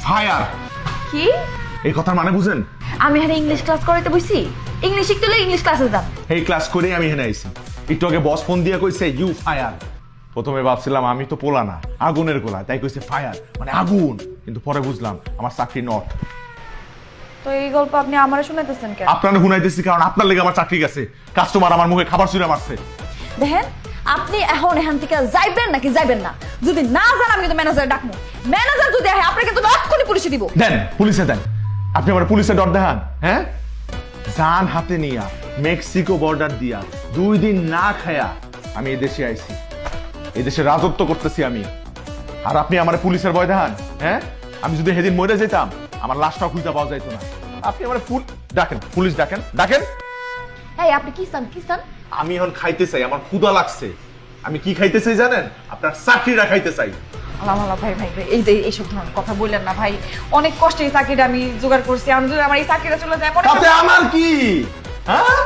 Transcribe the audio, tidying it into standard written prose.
Fire. কি? এই কথার মানে বুঝেন? আমি এখানে ইংলিশ ক্লাস করাইতে বসছি, ইংলিশ শিখতে হলে ইংলিশ ক্লাসে যান। এই ক্লাস করেই আমি এখানে আইছি। একটু আগে বস ফোন দিয়ে কইছে ইউ ফায়ার। প্রথমে ভাবছিলাম আমি তো পোলা না, আগুনের গোলা, তাই কইছে ফায়ার মানে আগুন। কিন্তু পরে বুঝলাম আমার চাকরি নট। তো এই গল্প আপনি আমারে শুনাইতেছেন কেন? আপনারা শুনাইতেছি কারণ আপনার লেগে আমার চাকরি গেছে। কাস্টমার আমার মুখে খাবার ছুঁড়ে মারছে। দেখেন, আপনি এখন এখান থেকে যাইবেন নাকি যাইবেন না? যদি না যান আমি কিন্তু ম্যানেজার ডাকবো। ম্যানেজার যদি আহে আপনাকে কিন্তু এক্ষুনি পুলিশে দিব। দেন, পুলিশে দেন। আপনি আমার পুলিশে ডর দেখান, হ্যাঁ? জান হাতে নিয়া মেক্সিকো বর্ডার দিয়া 2 দিন না খায়া আমি এই দেশে আইছি। এই দেশে রাজত্ব করতেছি আমি। আর আপনি আমার পুলিশের ভয় দেখান, হ্যাঁ? আমি যদি সেদিন মরে যেতাম আমার লাশটাও খুঁজে পাওয়া যাইতো না। আপনি আমার ডাকেন, পুলিশ ডাকেন, ডাকেন। এই আপনি কি চান, কি চান? আমি এখন খাইতে চাই, আমার ক্ষুধা লাগছে। আমি কি খাইতে চাই জানেন? আপনার চাকরিটা খাইতে চাই। আল্লাহ ভাই ভাই ভাই, এই যে এইসব ধরনের কথা বললেন না ভাই। অনেক কষ্টে এই চাকরিটা আমি জোগাড় করছি। আমি যদি আমার এই চাকরিটা চলে যায় মনে তাতে আমার কি, হ্যাঁ?